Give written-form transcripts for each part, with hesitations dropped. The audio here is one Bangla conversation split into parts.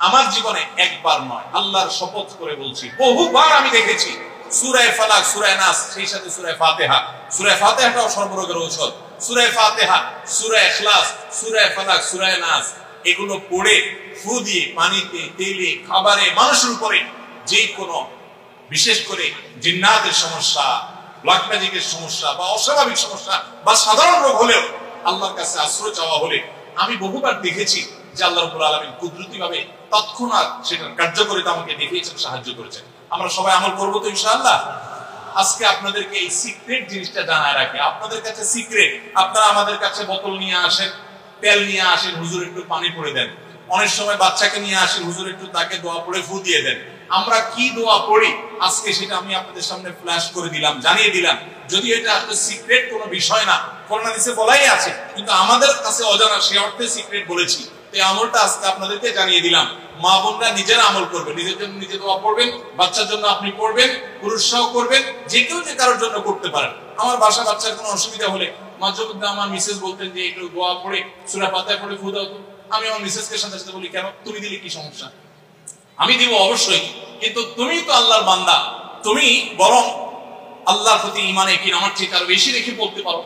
আমার জীবনে একবার নয়, আল্লাহর শপথ করে বলছি, বহুবার আমি দেখেছি সূরা ফালাক, সূরা নাস, সেই সাথে সূরা ফাতিহা। সূরা ফাতিহাটাও সর্বরোগের ঔষধ। সূরা ফাতিহা, সূরা ইখলাস, সূরা ফালাক, সূরা নাস, এগুলো পড়ে ফু দিয়ে পানিতে, তেলে, খাবারে, মানুষের উপরে যে কোনো, বিশেষ করে জিন্নাতের সমস্যা, ব্ল্যাক ম্যাজিকের সমস্যা বা অস্বাভাবিক সমস্যা বা সাধারণ রোগ হলেও আল্লাহর কাছে আশ্রয় চাওয়া হলে আমি বহুবার দেখেছি যে আল্লাহ রাব্বুল আলামিন কুদরতিভাবে তৎক্ষণাৎ সেটার কার্যকারিতা আমাকে দেখিয়েছেন, সাহায্য করেছেন। আমরা সবাই আমল করবো তো ইনশাআল্লাহ। আজকে আপনাদেরকে এই সিক্রেট জিনিসটা জানায় রাখি। আপনাদের কাছে সিক্রেট, আপনারা আমাদের কাছে বোতল নিয়ে আসেন, তেল নিয়ে আসেন, হুজুর একটু পানি পড়ে দেন। অনেক সময় বাচ্চাকে নিয়ে আসেন, হুজুর একটু তাকে দোয়া পড়ে ফু দিয়ে দেন। আমরা কি দোয়া পড়ি আজকে সেটা আমি আপনাদের সামনে ফ্ল্যাশ করে দিলাম, জানিয়ে দিলাম। যদি এটা আসলে সিক্রেট কোনো বিষয় না, কোরআন হাদিসে বলাই আছে, কিন্তু আমাদের কাছে অজানা, সে অর্থে সিক্রেট বলেছি। এই আমলটা আজকে আপনাদেরকে জানিয়ে দিলাম। মা বোনরা নিজেরা আমল করবেন, নিজের জন্য নিজে দোয়া পড়বেন, বাচ্চার জন্য আপনি পড়বেন, পুরুষ সহ করবেন, যে কেউ যে কারোর জন্য করতে পারেন। আমার বাসা বাচ্চার কোনো অসুবিধা হলে মাঝে মধ্যে আমার মিসেস বলতেন যে একটু দোয়া পড়ে সূরা ফাতিহা পড়ে ফু দাও তো। আমি আমার মিসেসকে সাথে সাথে বলি, কেন, তুমি দিলে কি সমস্যা? আমি দিব অবশ্যই, কিন্তু তুমি তো আল্লাহর বান্দা, তুমি বরং আল্লাহর প্রতি ঈমানে কি আমার চেয়ে আরো বেশি রেখে বলতে পারো,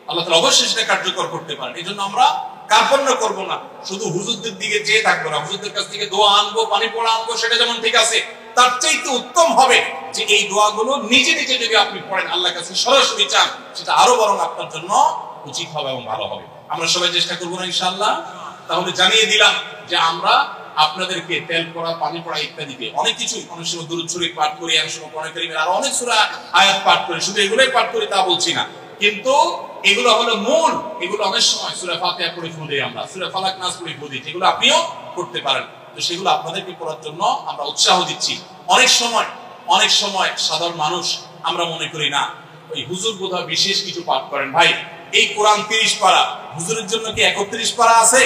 আল্লাহ তাআলা অবশ্যই সেটা কার্যকর করতে পারেন। এই জন্য আমরা কার্পণ্য করবো না, শুধু হুজুরদের দিকে চেয়ে থাকবো না। হুজুরদের কাছ থেকে দোয়া আনবো, পানি পড়া আনবো, সেটা যেমন ঠিক আছে, তার চাইতে উত্তম হবে যে এই দোয়াগুলো নিজে নিজে যদি আপনি পড়েন, আল্লাহর কাছে সরাসরি চান, সেটা আরো বরং আপনার জন্য উচিত হবে এবং ভালো হবে। আমরা সবাই চেষ্টা করবো না ইনশাআল্লাহ। তাহলে জানিয়ে দিলাম যে আমরা আপনাদেরকে তেল পড়া, পানি পড়া ইত্যাদিতে অনেক কিছু, অনেক সময় দুরূদ শরীফ পাঠ করি, অনেক সময় কোরআন কারীমের আরো অনেক সূরা আয়াত পাঠ করি, শুধু এগুলোই পাঠ করি তা বলছি না, কিন্তু এগুলো হলো মূল। এগুলো অনেক সময় সূরা ফাতিহা পড়ে ফু দেই আমরা, সূরা ফালাক নাস পড়ে ফু দিই, এগুলো আপনিও করতে পারেন। তো সেগুলো আপনাদেরকে পড়ার জন্য আমরা উৎসাহ দিচ্ছি। অনেক সময় সাধারণ মানুষ আমরা মনে করি না ওই হুজুর বোধহয় বিশেষ কিছু পাঠ করেন। ভাই, এই কোরআন 30 পারা, হুজুরের জন্য কি 31 পারা আছে?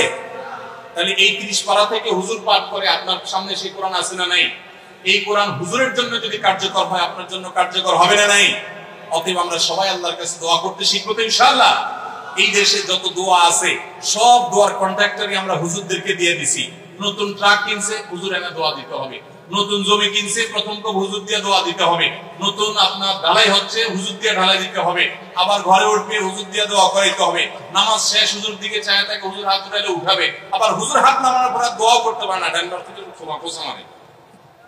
তাহলে এই 30 পারা থেকে হুজুর পাঠ করে, আপনার সামনে সেই কোরআন আছে না নাই? এই কোরআন হুজুরের জন্য যদি কার্যকর হয়, আপনার জন্য কার্যকর হবে না নাই? অতএব আমরা সবাই আল্লাহর কাছে দোয়া করতে শিখবো তো ইনশাআল্লাহ। এই দেশে যত দোয়া আছে সব দোয়ার কন্ট্রাক্টরই আমরা হুজুরদেরকে দিয়ে দিছি। নতুন ট্রাক কিনছে, হুজুর এনে দোয়া দিতে হবে। নতুন জমি কিনছে, প্রথম তো হুজুর দিয়ে দোয়া দিতে হবে। নতুন আপনার ঢালাই হচ্ছে, হুজুর দিয়ে ঢালাই দিতে হবে। আবার ঘরে উঠবে, হুজুর দিয়ে দোয়া করাইতে হবে। নামাজ শেষ, হুজুর দিকে চায় থাকে, হুজুর হাত উঠাইলে উঠাবে। আবার হুজুর হাত নামানোর পর দোয়াও করতে পারে না, ডান্ডার থেকে খোঁচা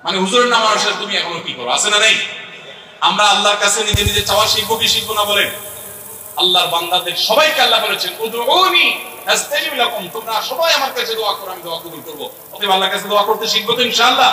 মানে হুজুরের নামানোর সাথে তুমি এখনো কি করো, আছে না নাই? আমরা আল্লাহর কাছে নিজে নিজে চাওয়া শিখবো কি শিখবো না বলেন? আল্লাহর বান্দাদের সবাইকে আল্লাহ বলেছেন, উদউনি আস্তাজিব লাকুম, তোমরা সবাই আমার কাছে দোয়া করো, আমি দোয়া কবুল করব। অতএব আল্লাহর কাছে দোয়া করতে শিখবো তো ইনশাআল্লাহ।